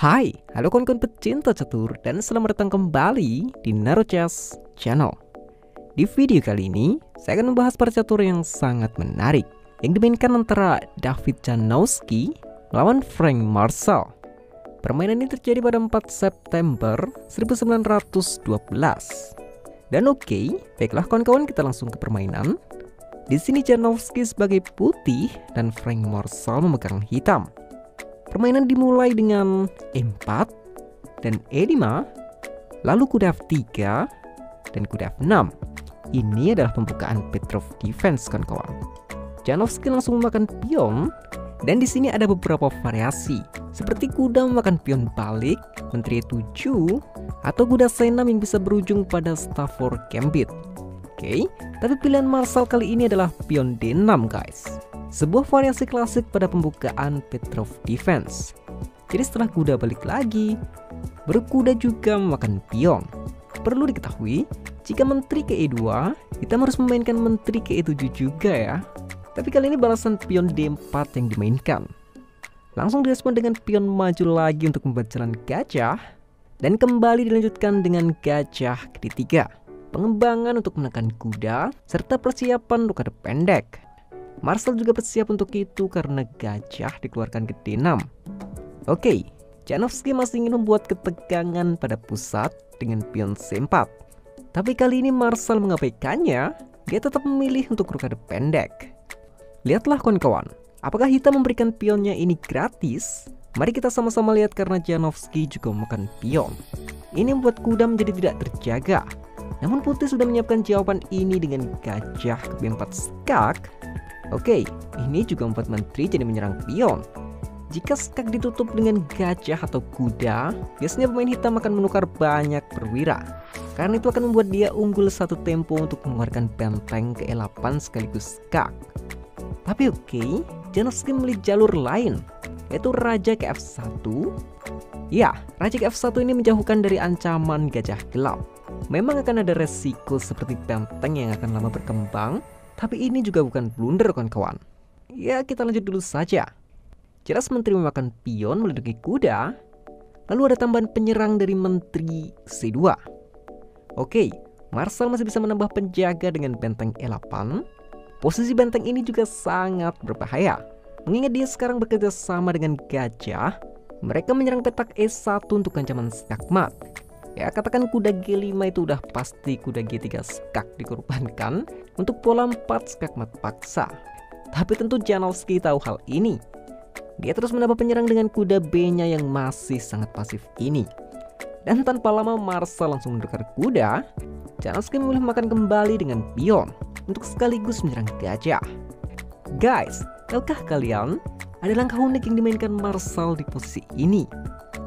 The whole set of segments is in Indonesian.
Hai, halo kawan-kawan pecinta catur dan selamat datang kembali di Naruchess Channel. Di video kali ini, saya akan membahas para catur yang sangat menarik yang dimainkan antara David Janowski melawan Frank Marshall. Permainan ini terjadi pada 4 September 1912. Dan oke, baiklah kawan-kawan, kita langsung ke permainan. Di sini Janowski sebagai putih dan Frank Marshall memegang hitam. Permainan dimulai dengan E4 dan E5, lalu kuda F3 dan kuda F6. Ini adalah pembukaan Petrov defense kawan-kawan. Janowski langsung memakan pion dan di sini ada beberapa variasi seperti kuda memakan pion balik, menteri E7 atau kuda C6 yang bisa berujung pada Stafford Gambit. Oke, tapi pilihan Marshall kali ini adalah pion D6 guys. Sebuah variasi klasik pada pembukaan Petrov defense. Jadi setelah kuda balik lagi, berkuda juga memakan pion. Perlu diketahui, jika menteri ke E2, kita harus memainkan menteri ke E7 juga ya. Tapi kali ini balasan pion D4 yang dimainkan. Langsung direspon dengan pion maju lagi untuk membuat jalan gajah, dan kembali dilanjutkan dengan gajah ke D3. Pengembangan untuk menekan kuda, serta persiapan untuk adu pendek. Marshall juga bersiap untuk itu karena gajah dikeluarkan ke D6. Oke, Janowski masih ingin membuat ketegangan pada pusat dengan pion C4. Tapi kali ini Marshall mengabaikannya, dia tetap memilih untuk rokade pendek. Lihatlah kawan-kawan, apakah hitam memberikan pionnya ini gratis? Mari kita sama-sama lihat karena Janowski juga memakan pion. Ini membuat kuda menjadi tidak terjaga. Namun putih sudah menyiapkan jawaban ini dengan gajah ke B4 skak. Oke, ini juga membuat menteri jadi menyerang pion. Jika skak ditutup dengan gajah atau kuda, biasanya pemain hitam akan menukar banyak perwira. Karena itu akan membuat dia unggul satu tempo untuk mengeluarkan benteng ke E8 sekaligus skak. Tapi oke, Janowski memilih jalur lain, yaitu raja ke F1. Ya, raja ke F1 ini menjauhkan dari ancaman gajah gelap. Memang akan ada resiko seperti benteng yang akan lama berkembang, tapi ini juga bukan blunder kawan-kawan. Ya, kita lanjut dulu saja. Jelas menteri memakan pion melindungi kuda, lalu ada tambahan penyerang dari menteri C2. Oke, Marshall masih bisa menambah penjaga dengan benteng E8. Posisi benteng ini juga sangat berbahaya, mengingat dia sekarang bekerja sama dengan gajah. Mereka menyerang petak E1 untuk ancaman skakmat. Ya, katakan kuda G5 itu udah pasti kuda G3 skak dikorbankan untuk pola 4 skakmat paksa. Tapi tentu Janowski tahu hal ini. Dia terus menambah penyerang dengan kuda B-nya yang masih sangat pasif ini. Dan tanpa lama Marshall langsung menukar kuda. Janowski memilih makan kembali dengan pion untuk sekaligus menyerang gajah. Guys, tahukah kalian ada langkah unik yang dimainkan Marshall di posisi ini?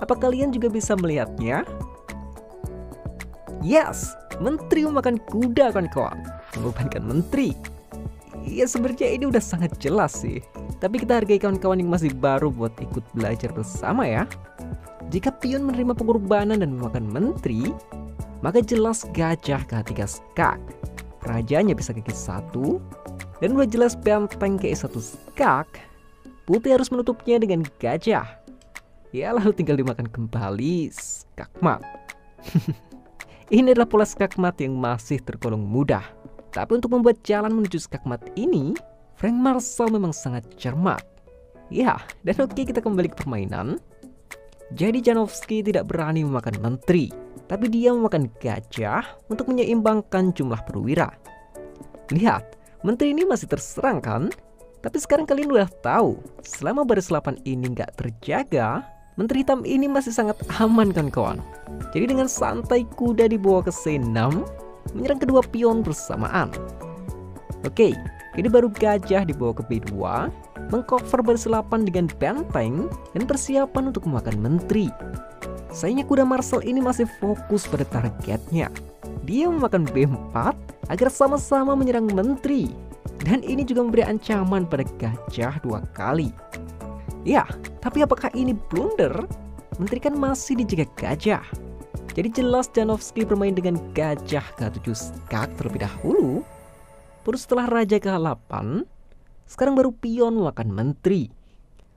Apa kalian juga bisa melihatnya? Yes, menteri memakan kuda kawan-kawan, mengorbankan menteri. Ya sebenarnya ini udah sangat jelas sih. Tapi kita hargai kawan-kawan yang masih baru buat ikut belajar bersama ya. Jika pion menerima pengorbanan dan memakan menteri, maka jelas gajah ke H3 skak. Rajanya bisa ke G1, dan udah jelas benteng ke E1 skak. Putih harus menutupnya dengan gajah. Ya lalu tinggal dimakan kembali skakmat. Ini adalah pola skakmat yang masih tergolong mudah. Tapi untuk membuat jalan menuju skakmat ini, Frank Marshall memang sangat cermat. Ya, dan oke, kita kembali ke permainan. Jadi Janowski tidak berani memakan menteri, tapi dia memakan gajah untuk menyeimbangkan jumlah perwira. Lihat, menteri ini masih terserang kan? Tapi sekarang kalian udah tahu, selama baris 8 ini nggak terjaga, menteri hitam ini masih sangat aman kan kawan. Jadi dengan santai kuda dibawa ke C6, menyerang kedua pion bersamaan. Oke, jadi baru gajah dibawa ke B2, mengcover baris 8 dengan benteng dan persiapan untuk memakan menteri. Sayangnya kuda Marshall ini masih fokus pada targetnya. Dia memakan B4 agar sama-sama menyerang menteri. Dan ini juga memberi ancaman pada gajah 2 kali. Ya, tapi apakah ini blunder? Menteri kan masih dijaga gajah. Jadi jelas Janowski bermain dengan gajah ke H7 skak terlebih dahulu. Baru setelah raja ke H8, sekarang baru pion memakan menteri.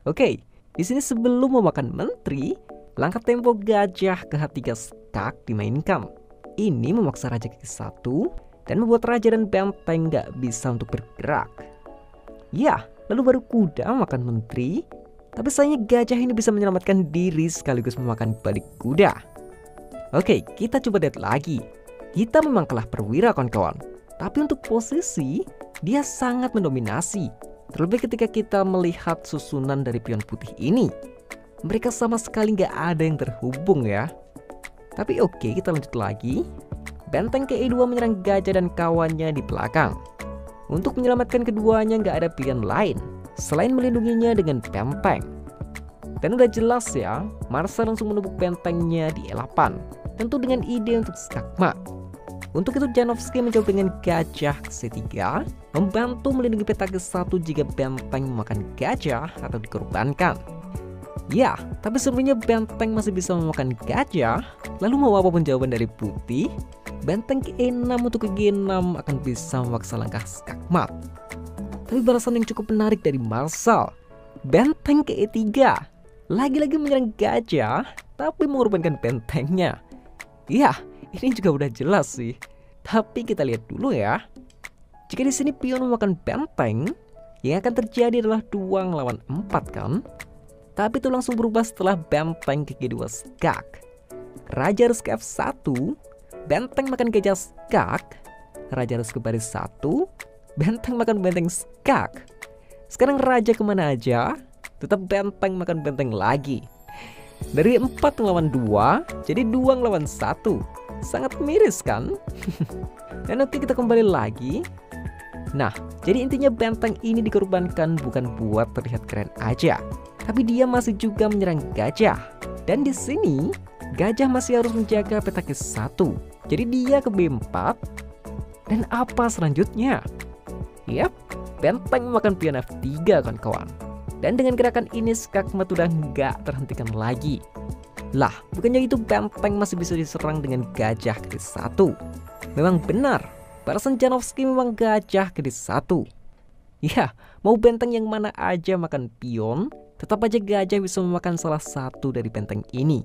Oke, di sini sebelum memakan menteri, Langkah tempo gajah ke H3 skak dimainkan. Ini memaksa raja ke G1 dan membuat raja dan benteng nggak bisa untuk bergerak. Ya, lalu baru kuda makan menteri. Tapi sayangnya gajah ini bisa menyelamatkan diri sekaligus memakan balik kuda. Oke, kita coba lihat lagi. Kita memang kalah perwira kawan-kawan. Tapi untuk posisi, dia sangat mendominasi. Terlebih ketika kita melihat susunan dari pion putih ini. Mereka sama sekali nggak ada yang terhubung ya. Tapi oke, kita lanjut lagi. Benteng ke E2 menyerang gajah dan kawannya di belakang. Untuk menyelamatkan keduanya nggak ada pilihan lain selain melindunginya dengan benteng. Dan udah jelas ya, Marshal langsung menubuk bentengnya di E8. Tentu dengan ide untuk skakmat. Untuk itu Janovsky mencoba dengan gajah ke C3, membantu melindungi peta G1 jika benteng memakan gajah atau dikorbankan. Ya, tapi sebenarnya benteng masih bisa memakan gajah. Lalu mau apapun jawaban dari putih, benteng ke E6 untuk ke G6 akan bisa memaksa langkah skakmat. Tapi balasan yang cukup menarik dari Marshal, benteng ke E3, lagi-lagi menyerang gajah, tapi mengorbankan bentengnya. Ya, ini juga udah jelas sih. Tapi kita lihat dulu ya. Jika di sini pion memakan benteng, yang akan terjadi adalah 2 lawan 4 kan? Tapi itu langsung berubah setelah benteng ke G2 skak. Raja harus ke F1, benteng makan gajah skak. Raja harus ke baris 1, benteng makan benteng skak. Sekarang raja kemana aja? Tetap benteng makan benteng lagi. Dari 4 lawan 2, jadi 2 lawan 1. Sangat miris kan? Dan nanti kita kembali lagi. Nah, jadi intinya benteng ini dikorbankan bukan buat terlihat keren aja, tapi dia masih juga menyerang gajah. Dan di sini, gajah masih harus menjaga peta G1. Jadi dia ke B4. Dan apa selanjutnya? Yap, benteng makan pion F3 kawan-kawan. Dan dengan gerakan ini skakmat udah nggak terhentikan lagi. Lah, bukannya itu benteng masih bisa diserang dengan gajah ke D1. Memang benar, balasan Janovsky memang gajah ke D1. Ya, mau benteng yang mana aja makan pion, tetap aja gajah bisa memakan salah satu dari benteng ini.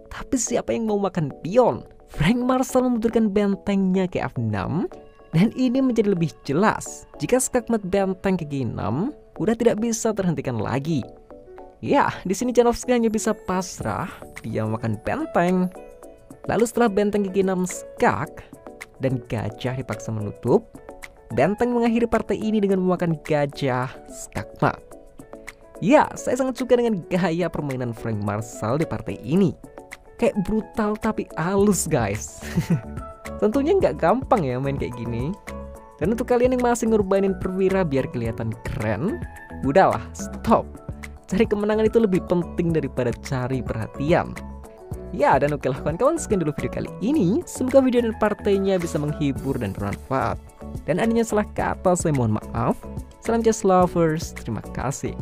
Tapi siapa yang mau makan pion? Frank Marshal memundurkan bentengnya ke F6. Dan ini menjadi lebih jelas jika skakmat benteng ke G6 udah tidak bisa terhentikan lagi. Ya, di sini Janovsky hanya bisa pasrah, dia makan benteng. Lalu setelah benteng ke G6 skak dan gajah dipaksa menutup, benteng mengakhiri partai ini dengan memakan gajah skakmat. Ya, saya sangat suka dengan gaya permainan Frank Marshal di partai ini. Kayak brutal tapi halus guys. Tentunya nggak gampang ya main kayak gini. Dan untuk kalian yang masih ngorbanin perwira biar kelihatan keren, udahlah stop. Cari kemenangan itu lebih penting daripada cari perhatian. Ya, dan oke lah kawan-kawan, sekian dulu video kali ini. Semoga video dan partainya bisa menghibur dan bermanfaat. Dan adanya salah kata saya mohon maaf. Salam just lovers, terima kasih.